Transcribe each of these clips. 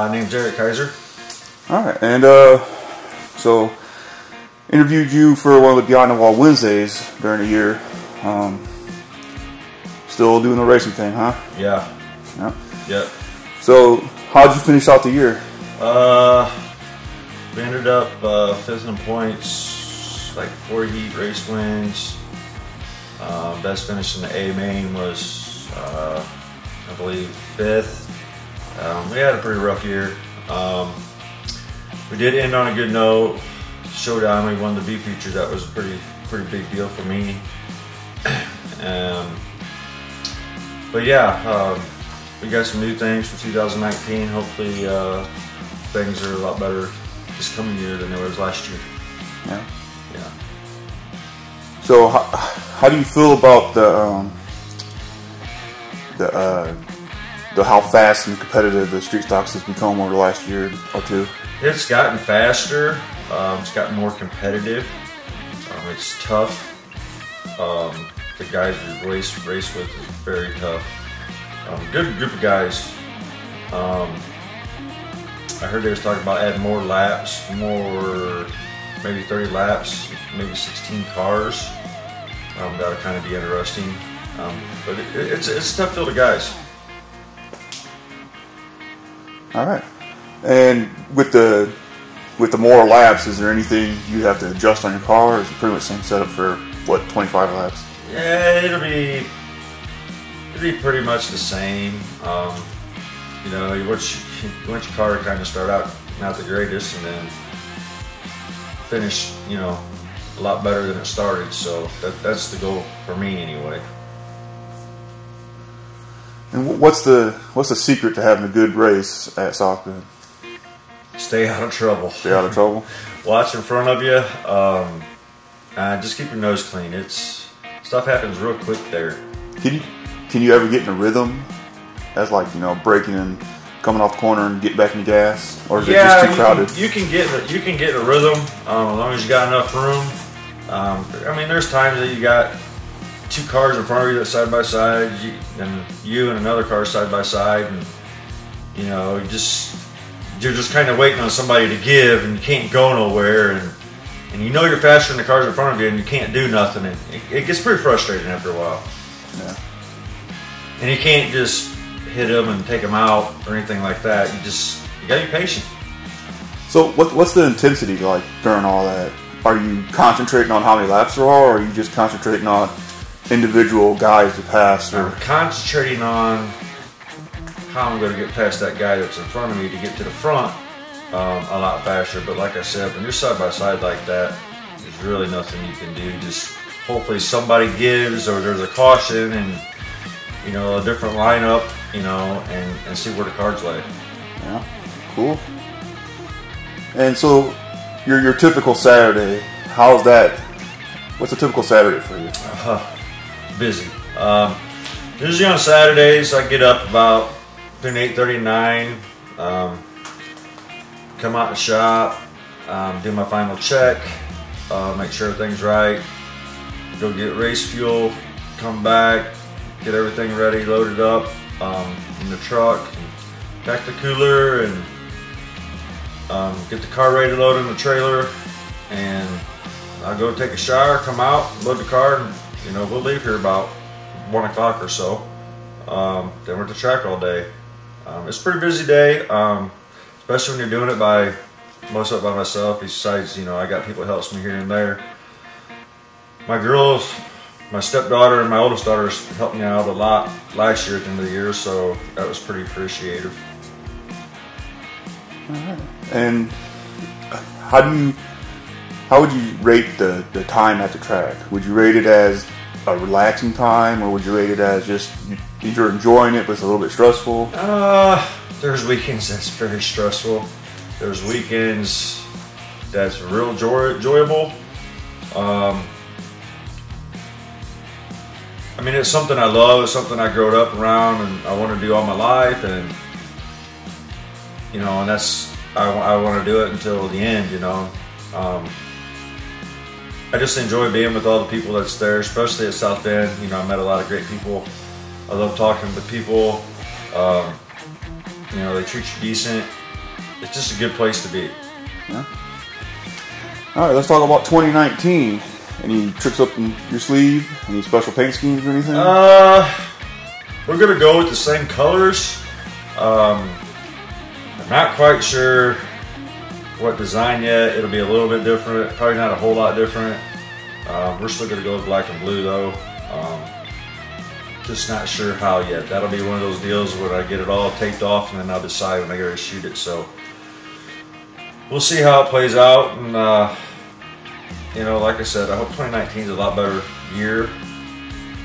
Name's Eric Kiser. All right, and so interviewed you for one of the Behind the Wall Wednesdays during the year. Still doing the racing thing, huh? Yeah. Yeah. Yep. So, how'd you finish out the year? We ended up fifth in points, like 4 heat race wins. Best finish in the A main was, I believe, fifth. We had a pretty rough year. We did end on a good note. Showdown, we won the B feature. That was a pretty big deal for me. But yeah, we got some new things for 2019. Hopefully, things are a lot better this coming year than they was last year. Yeah. Yeah. So, how do you feel about the how fast and competitive the street stocks has become over the last year or two? It's gotten faster. It's gotten more competitive. It's tough. The guys you race with is very tough. Good group of guys. I heard they was talking about adding more laps, maybe 30 laps, maybe 16 cars. That would kind of be interesting. But it's a tough field of guys. All right. And with the more laps, is there anything you have to adjust on your car, or is it pretty much the same setup for, what, 25 laps? Yeah, it'll be pretty much the same. You know, once your car kind of start out not the greatest, and then finish, you know, a lot better than it started. So that's the goal for me anyway. And what's the secret to having a good race at South Bend? Stay out of trouble. Stay out of trouble. Watch in front of you. Just keep your nose clean. Stuff happens real quick there. Can you ever get in a rhythm as, like, you know, braking and coming off the corner and get back in the gas, or is it just too crowded? You can get in a rhythm as long as you got enough room. I mean, there's times that you got 2 cars in front of you that's side by side, and you and another car side by side, and you know, you're just kind of waiting on somebody to give, and you can't go nowhere, and you know you're faster than the cars in front of you, and you can't do nothing, and it gets pretty frustrating after a while. Yeah. And you can't just hit them and take them out or anything like that. You gotta be patient. So what's the intensity like during all that? Are you concentrating on how many laps there are, or are you just concentrating on individual guys to pass? I'm concentrating on how I'm going to get past that guy that's in front of me to get to the front a lot faster. But like I said, when you're side by side like that, there's really nothing you can do. Just hopefully somebody gives, or there's a caution, and you know, a different lineup, you know, and see where the cards lay. Yeah, cool. And so your typical Saturday, how's that? What's a typical Saturday for you? Busy. Usually on Saturdays, I get up about between 8:30 and 9. Come out the shop, do my final check, make sure everything's right. Go get race fuel, come back, get everything ready, loaded up in the truck, and pack the cooler, and get the car ready to load in the trailer, and I'll go take a shower, come out, load the car, and you know, we'll leave here about 1 o'clock or so. Then we're at the track all day. It's a pretty busy day, especially when you're doing it most of it by myself. Besides, you know, I got people that helps me here and there. My girls, my stepdaughter and my oldest daughter helped me out a lot last year at the end of the year, so that was pretty appreciative. All right. And how would you rate the time at the track? Would you rate it as a relaxing time, or would you rate it as just you're enjoying it but it's a little bit stressful? There's weekends that's very stressful. There's weekends that's real enjoyable. I mean, it's something I love. It's something I grew up around, and I want to do all my life, and you know, and that's I want to do it until the end. You know, I just enjoy being with all the people that's there, especially at South Bend. You know, I met a lot of great people. I love talking to people. You know, they treat you decent. it's just a good place to be. Yeah. All right, let's talk about 2019. Any tricks up in your sleeve? Any special paint schemes or anything? We're gonna go with the same colors. I'm not quite sure what design yet. It'll be a little bit different. Probably not a whole lot different. We're still gonna go with black and blue though. Just not sure how yet. That'll be one of those deals where I get it all taped off and then I'll decide when I go to shoot it. So we'll see how it plays out. And you know, like I said, I hope 2019 is a lot better year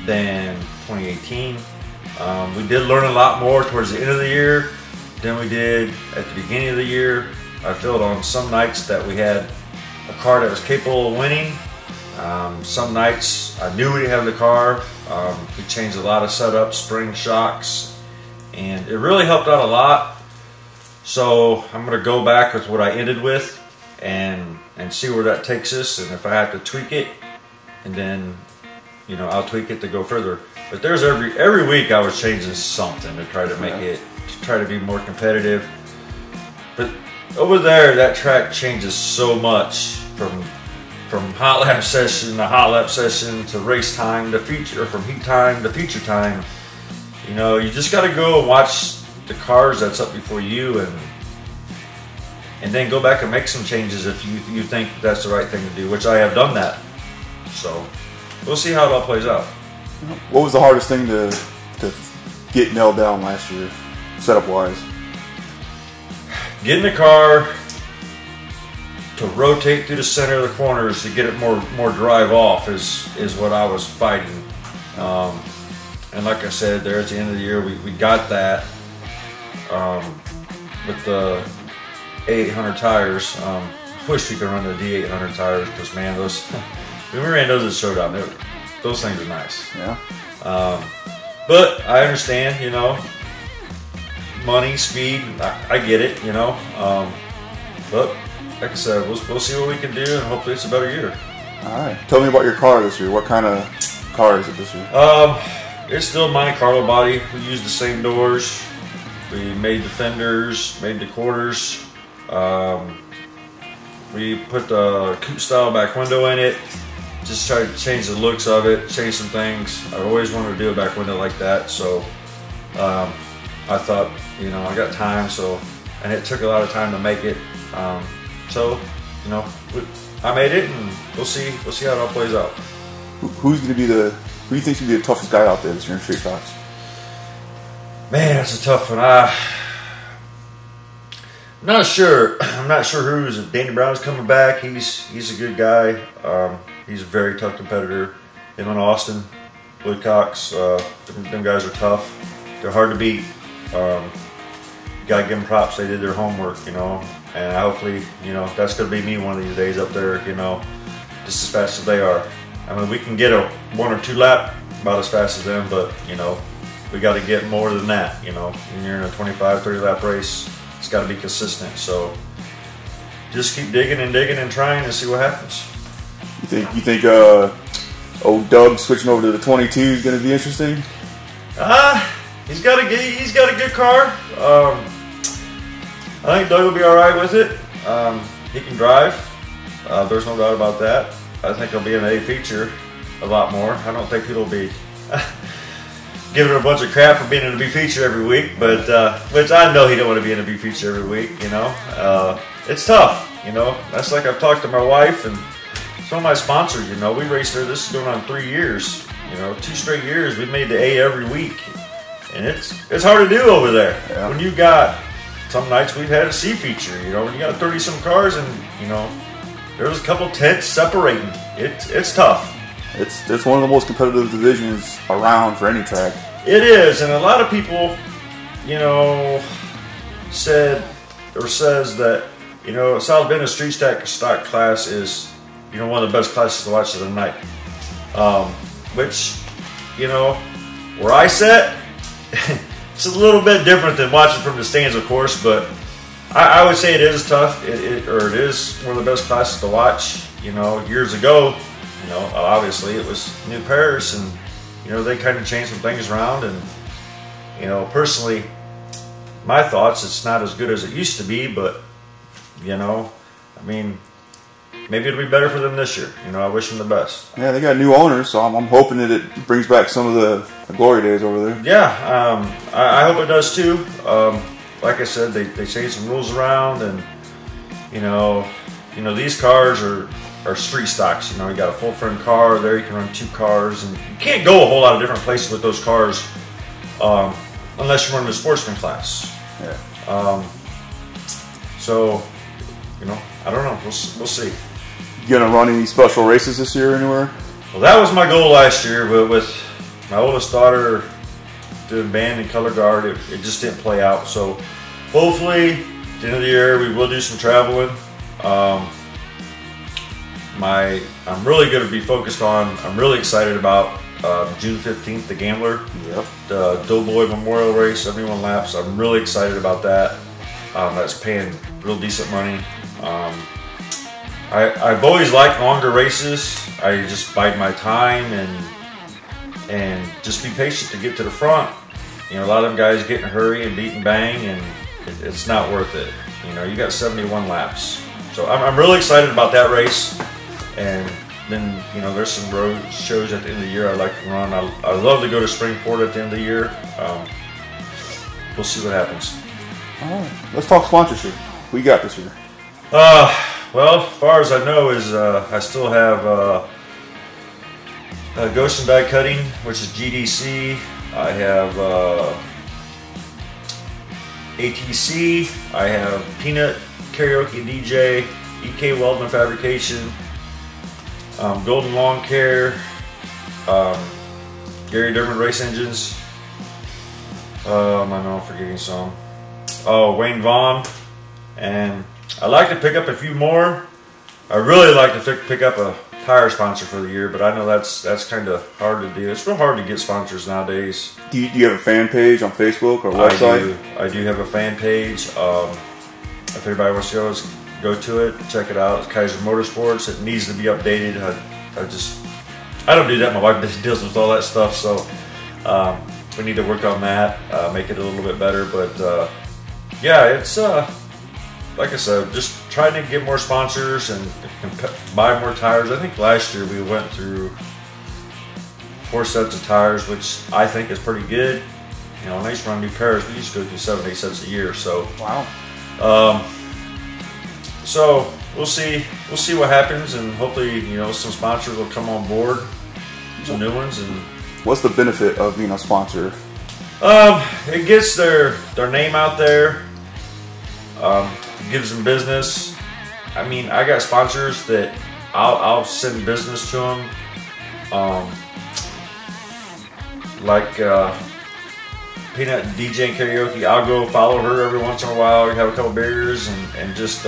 than 2018. We did learn a lot more towards the end of the year than we did at the beginning of the year. I felt on some nights that we had a car that was capable of winning. Some nights I knew we didn't have the car. We changed a lot of setups, spring shocks, and it really helped out a lot. So I'm going to go back with what I ended with and see where that takes us, and if I have to tweak it, and then, you know, I'll tweak it to go further. But there's every week I was changing something to try to make it, to try to be more competitive. But over there, that track changes so much from hot lap session to hot lap session to race time to feature, or from heat time to feature time. You know, you just got to go and watch the cars that's up before you, and then go back and make some changes if you think that's the right thing to do, which I have done that. So we'll see how it all plays out. What was the hardest thing to get nailed down last year, setup wise? Getting the car to rotate through the center of the corners to get it more drive off is what I was fighting. And like I said, there at the end of the year, we got that with the A800 tires. I wish we could run the D800 tires because, man, those when we ran those at Showdown, those things are nice. Yeah. But I understand, you know, money, speed, I get it, you know. But like I said, we'll see what we can do, and hopefully it's a better year. All right. Tell me about your car this year. What kind of car is it this year? It's still Monte Carlo body. We used the same doors. We made the fenders, made the quarters. We put the coupe style back window in it. Just tried to change the looks of it, change some things. I always wanted to do a back window like that, so I thought, you know, I got time, and it took a lot of time to make it. So, you know, I made it, and we'll see how it all plays out. Who do you think's gonna be the toughest guy out there this year in street stocks? Man, that's a tough one. I'm not sure. I'm not sure who's. Danny Brown's coming back. He's a good guy. He's a very tough competitor. Him and Austin Woodcocks, them guys are tough. They're hard to beat. You gotta give them props. They did their homework, you know. And hopefully, you know, that's gonna be me one of these days up there, you know, just as fast as they are. I mean, we can get a 1 or 2 lap about as fast as them, but you know, we got to get more than that. You know, when you're in a 25, 30 lap race, it's got to be consistent. So just keep digging and trying and see what happens. You think old Doug switching over to the 22 is going to be interesting? He's got a good car. I think Doug will be all right with it. He can drive. There's no doubt about that. I think he'll be in a feature a lot more. I don't think people will be giving him a bunch of crap for being in a B feature every week, but which I know he don't want to be in a B feature every week. You know, it's tough. You know, that's like I've talked to my wife and some of my sponsors. You know, we raced her. This is going on 3 years. You know, 2 straight years. We made the A every week, and it's hard to do over there. Yeah. When you got some nights we've had a C feature. You know, when you got 30 some cars and you know. There was a couple tents separating. It's tough. It's one of the most competitive divisions around for any track. It is, and a lot of people, you know, says that, you know, South Bend street stock class is, you know, one of the best classes to watch of the night. Which, you know, where I sit, it's a little bit different than watching from the stands, of course, but I would say it is tough. It is one of the best classes to watch. You know, years ago, you know, obviously it was New Paris, and you know they kind of changed some things around. And you know, personally, my thoughts, it's not as good as it used to be, but You know, I mean, maybe it'll be better for them this year. You know, I wish them the best. Yeah, they got new owners, so I'm hoping that it brings back some of the glory days over there. Yeah, I hope it does too. Like I said, they changed some rules around, and you know, these cars are street stocks. You know, you got a full front car there. You can run 2 cars, and you can't go a whole lot of different places with those cars unless you're running the sportsman class. Yeah. So, you know, I don't know. We'll see. You gonna run any special races this year anywhere? Well, that was my goal last year, but with my oldest daughter doing band and color guard, it just didn't play out. So, hopefully, at the end of the year, we will do some traveling. I'm really going to be focused on. I'm really excited about June 15th, the Gambler, Yep. the Doughboy Memorial Race, 71 laps. I'm really excited about that. That's paying real decent money. I've always liked longer races. I just bide my time and just be patient to get to the front. You know, a lot of them guys get in a hurry and beat and bang, and it's not worth it. You know, you got 71 laps. So I'm really excited about that race. And then, you know, there's some road shows at the end of the year I like to run. I love to go to Springport at the end of the year. We'll see what happens. All right. Let's talk sponsorship. What you got this year? Well, as far as I know is I still have Ghost and Die Cutting, which is GDC. I have ATC. I have Peanut Karaoke DJ, EK Weldon Fabrication, Golden Lawn Care, Gary Dermott Race Engines. I know I'm forgetting some. Oh, Wayne Vaughn. And I'd like to pick up a few more. I really like to pick up a tire sponsor for the year, but I know that's kind of hard to do. It's real hard to get sponsors nowadays. Do you have a fan page on Facebook or website? I do have a fan page. If anybody wants to go to it, check it out. It's Kiser Motorsports. It needs to be updated. I don't do that. My wife deals with all that stuff, so we need to work on that, make it a little bit better. But yeah, it's like I said, just trying to get more sponsors and buy more tires. I think last year we went through 4 sets of tires, which I think is pretty good. You know, when I used to run new pairs, we used to go through 7-8 sets a year. So wow. So we'll see what happens, and hopefully, you know, some sponsors will come on board, some new ones. And what's the benefit of being a sponsor? It gets their name out there. It gives them business. I mean, I got sponsors that I'll send business to them. Like Peanut DJ and Karaoke, I'll go follow her every once in a while, have a couple beers, and just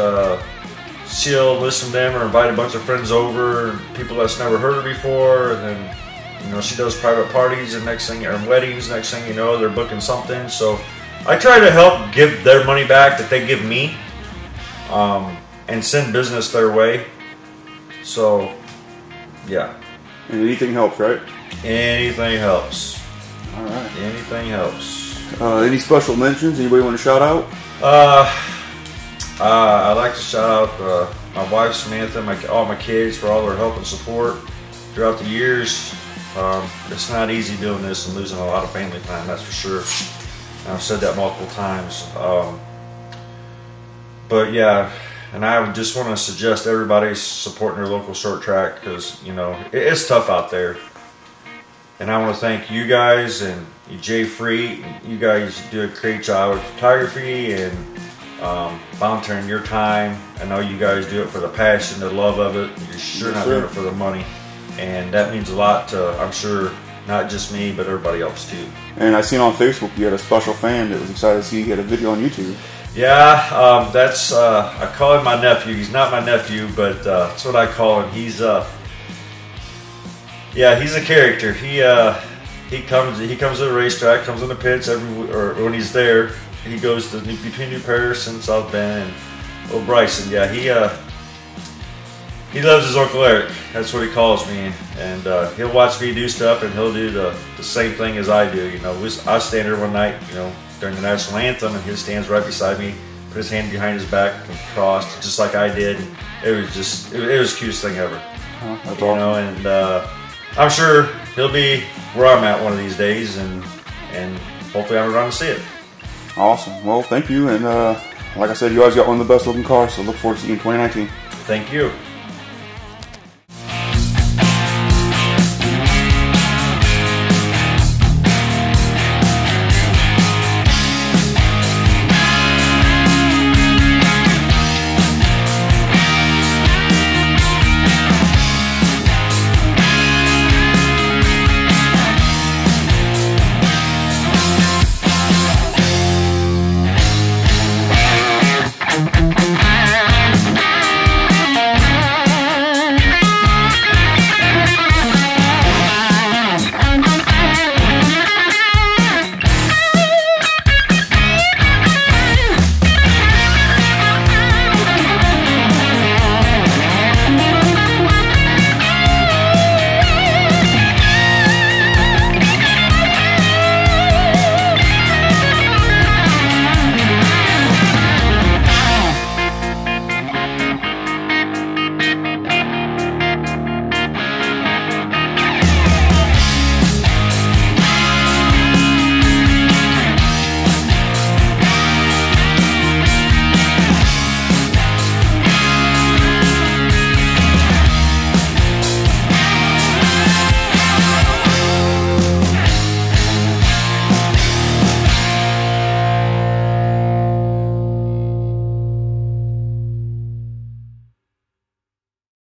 she'll listen to them or invite a bunch of friends over, people that's never heard her before, and then, you know, she does private parties, and next thing, or weddings, next thing you know, they're booking something. So I try to help give their money back that they give me, and send business their way. So yeah, and anything helps, right? Anything helps. All right. Anything helps. Any special mentions? Anybody want to shout out? I'd like to shout out my wife Samantha, all my kids for all their help and support throughout the years. It's not easy doing this and losing a lot of family time, that's for sure. And I've said that multiple times. But yeah, and I would just want to suggest everybody's supporting their local short track, because, you know, it's tough out there. And I want to thank you guys and Jay Free. You guys do a great job with photography and volunteering your time. I know you guys do it for the passion, the love of it. You're sure not doing it for the money. And that means a lot to, I'm sure, not just me, but everybody else too. And I seen on Facebook you had a special fan that was excited to see you get a video on YouTube. Yeah, that's, I call him my nephew. He's not my nephew, but that's what I call him. He's yeah, he's a character. He comes to the racetrack, comes in the pits or when he's there. He goes to between New Paris and South Bend and Bryson. Yeah, he loves his Uncle Eric. That's what he calls me. And he'll watch me do stuff, and he'll do the same thing as I do. You know, I stand there one night, you know, during the national anthem, and he stands right beside me, his hand behind his back and crossed just like I did. It was just it was the cutest thing ever. Oh, that's you awesome. know, and I'm sure he'll be where I'm at one of these days, and hopefully I'm around to see it. Awesome. Well, thank you, and like I said, you always got one of the best looking cars, so look forward to seeing you in 2019. Thank you.